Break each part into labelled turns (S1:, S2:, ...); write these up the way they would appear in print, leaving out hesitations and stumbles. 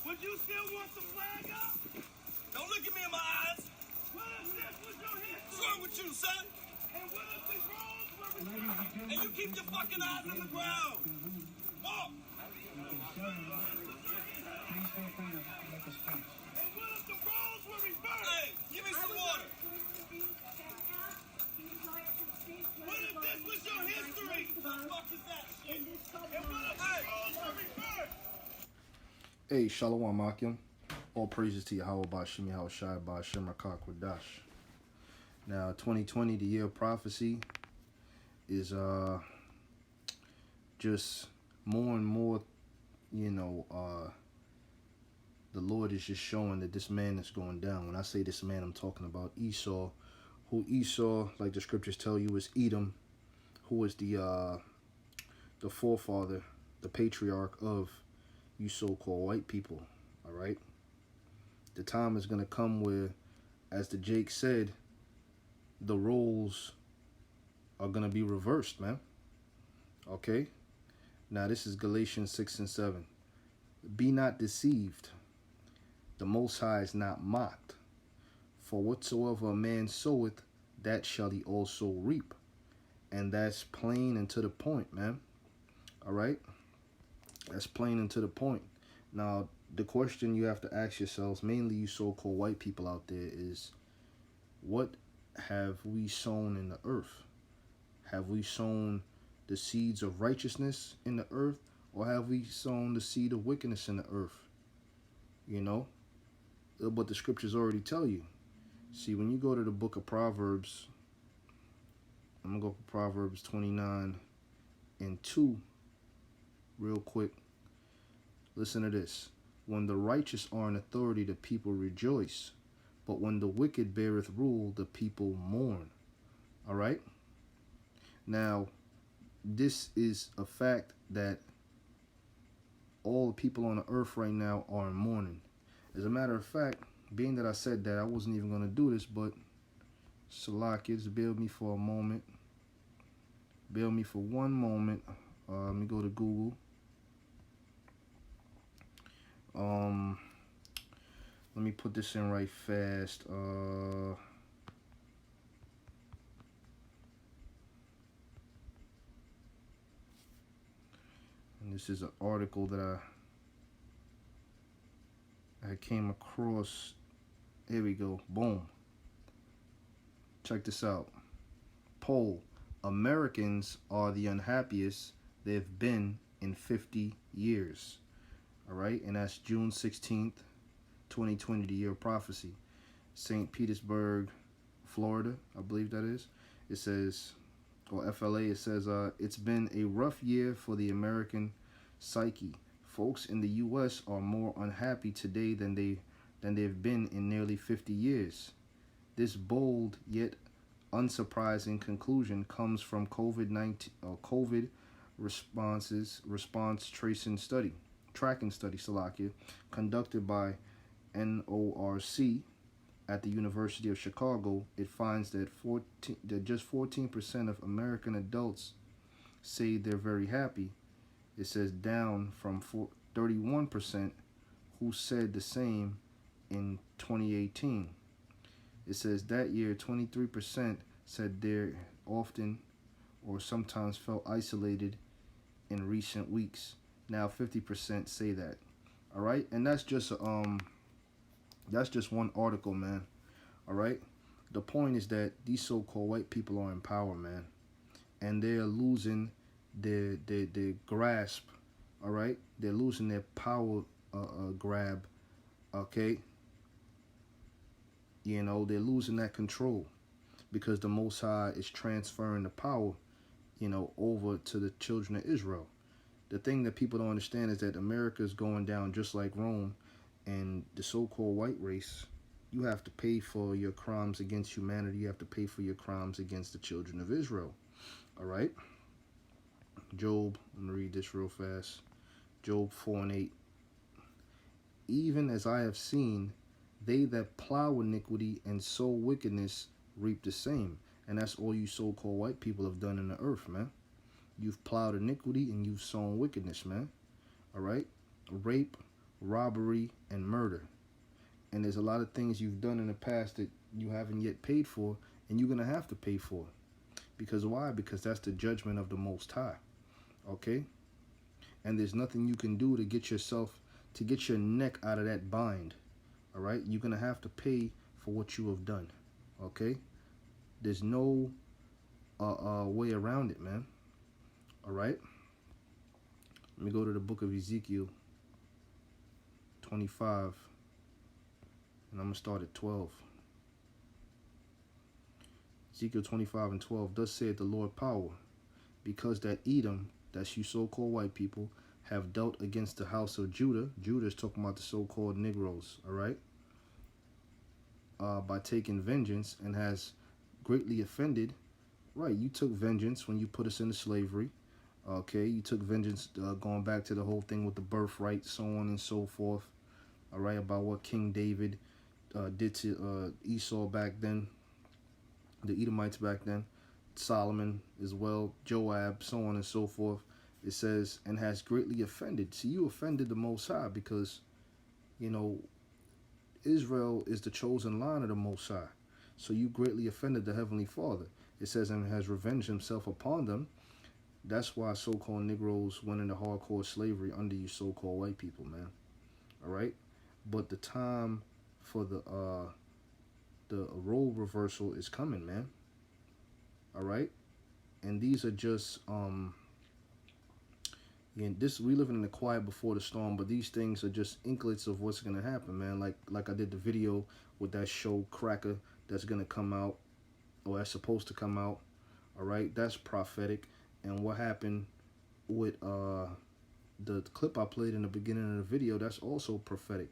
S1: Would you still want the flag up?
S2: Don't look at me in my eyes.
S1: What if this was your history?
S2: What's wrong with you, son?
S1: And what if the roles were reversed?
S2: And you keep your fucking eyes on the ground. Walk.
S1: And what if the roles were reversed?
S2: Hey, give me some water.
S1: What if this was your history?
S2: What the fuck is that shit?
S1: And what if the roles were reversed?
S3: Hey, Shalom Akim. All praises to Yahweh Bashim Yahweh Shai Bashim Rakak Wadash. Now, 2020, the year of prophecy, is just more and more, the Lord is just showing that this man is going down. When I say this man, I'm talking about Esau, who Esau, like the scriptures tell you, is Edom, who is the forefather, the patriarch of you so-called white people, all right? The time is going to come where, as the Jake said, the roles are going to be reversed, man. Okay? Now, this is Galatians 6 and 7. Be not deceived. The Most High is not mocked. For whatsoever a man soweth, that shall he also reap. And that's plain and to the point, man. All right? That's plain and to the point. Now, the question you have to ask yourselves, mainly you so-called white people out there, is what have we sown in the earth? Have we sown the seeds of righteousness in the earth, or have we sown the seed of wickedness in the earth? You know? But the scriptures already tell you. See, when you go to the book of Proverbs, I'm going to go for Proverbs 29 and 2 real quick. Listen to this. When the righteous are in authority, the people rejoice. But when the wicked beareth rule, the people mourn. All right? Now, this is a fact that all the people on the earth right now are in mourning. As a matter of fact, being that I said that, I wasn't even going to do this, but Salakia, just bear with me for a moment. Bear with me for one moment. Let me go to Google. Let me put this in right fast. And this is an article that I came across. Here we go. Boom. Check this out. Poll. Americans are the unhappiest they've been in 50 years. All right, and that's June 16th, 2020, the year of prophecy. St. Petersburg, Florida, I believe that is. It says, or FLA, it says, it's been a rough year for the American psyche. Folks in the U.S. are more unhappy today than they've been in nearly 50 years. This bold yet unsurprising conclusion comes from COVID-19 or COVID response tracking study, Salakia, conducted by NORC at the University of Chicago. It finds that just 14% of American adults say they're very happy. It says down from 31% who said the same in 2018. It says that year 23% said they're often or sometimes felt isolated in recent weeks. Now 50% say that. All right, and that's just one article, man. All right, the point is that these so-called white people are in power, man, and they're losing their grasp. All right, they're losing their power grab. Okay, you know, they're losing that control because the Most High is transferring the power, you know, over to the children of Israel. The thing that people don't understand is that America is going down just like Rome, and the so-called white race, you have to pay for your crimes against humanity. You have to pay for your crimes against the children of Israel. All right? Job, I'm going to read this real fast. Job 4 and 8. Even as I have seen, they that plow iniquity and sow wickedness reap the same. And that's all you so-called white people have done in the earth, man. You've plowed iniquity and you've sown wickedness, man. All right? Rape, robbery, and murder. And there's a lot of things you've done in the past that you haven't yet paid for, and you're going to have to pay for. Because why? Because that's the judgment of the Most High. Okay? And there's nothing you can do to get your neck out of that bind. All right? You're going to have to pay for what you have done. Okay? There's no way around it, man. All right? Let me go to the book of Ezekiel 25. And I'm going to start at 12. Ezekiel 25 and 12. Thus saith the Lord power, because that Edom, that's you so-called white people, have dealt against the house of Judah. Judah is talking about the so-called Negroes, all right? By taking vengeance, and has greatly offended. Right, you took vengeance when you put us into slavery. Okay, you took vengeance going back to the whole thing with the birthright, so on and so forth. All right, about what King David did to Esau back then, the Edomites back then, Solomon as well, Joab, so on and so forth. It says, and has greatly offended. See, you offended the Most High because, you know, Israel is the chosen line of the Most High. So you greatly offended the Heavenly Father. It says, and has revenged himself upon them. That's why so-called Negroes went into hardcore slavery under you so-called white people, man. All right? But the time for the role reversal is coming, man. All right? And these are just we living in the quiet before the storm, but these things are just inklets of what's gonna happen, man. Like I did the video with that show Cracker that's gonna come out, or that's supposed to come out. All right? That's prophetic. And what happened with the clip I played in the beginning of the video, that's also prophetic.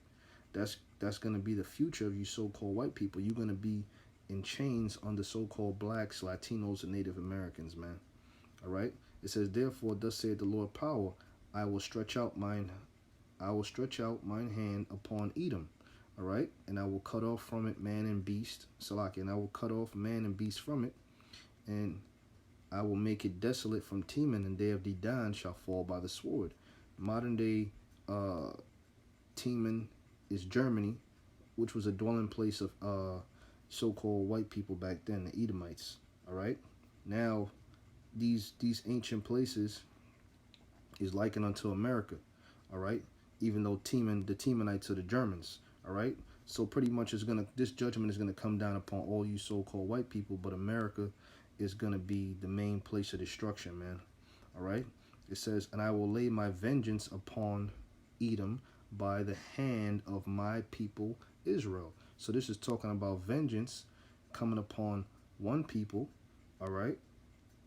S3: That's going to be the future of you so-called white people. You're going to be in chains under so-called blacks, Latinos, and Native Americans, man. All right? It says, therefore, thus saith the Lord power, I will stretch out mine hand upon Edom. All right? And I will cut off from it man and beast. Salaki, and I will cut off man and beast from it. And I will make it desolate from Teman, and day of Dedan shall fall by the sword. Modern day Teman is Germany, which was a dwelling place of so-called white people back then, the Edomites. All right? Now, these ancient places is likened unto America. All right? Even though the Temanites are the Germans. All right? So pretty much this judgment is gonna come down upon all you so-called white people, but America is going to be the main place of destruction, man. All right? It says, and I will lay my vengeance upon Edom by the hand of my people Israel. So this is talking about vengeance coming upon one people, all right,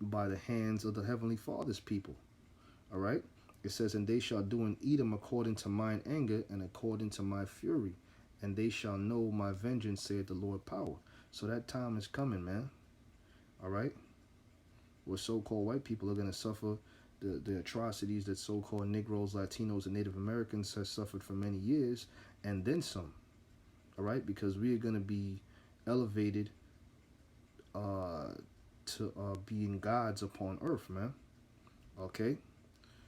S3: by the hands of the Heavenly Father's people. All right? It says, and they shall do in Edom according to mine anger and according to my fury, and they shall know my vengeance, saith the Lord power. So that time is coming, man. All right, where so-called white people are going to suffer the atrocities that so-called Negroes, Latinos, and Native Americans have suffered for many years, and then some. All right, because we are going to be elevated to being gods upon earth, man. Okay,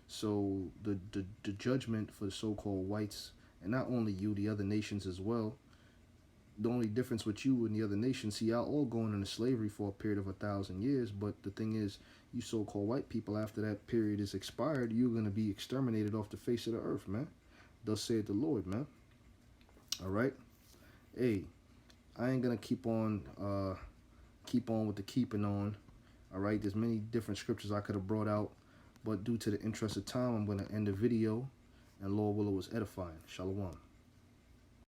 S3: so the judgment for the so-called whites, and not only you, the other nations as well. The only difference with you and the other nations, see, y'all all going into slavery for a period of 1,000 years. But the thing is, you so-called white people, after that period is expired, you're going to be exterminated off the face of the earth, man. Thus saith the Lord, man. All right? Hey, I ain't going to keep on with the keeping on. All right? There's many different scriptures I could have brought out. But due to the interest of time, I'm going to end the video. And Lord willing, it was edifying. Shalom.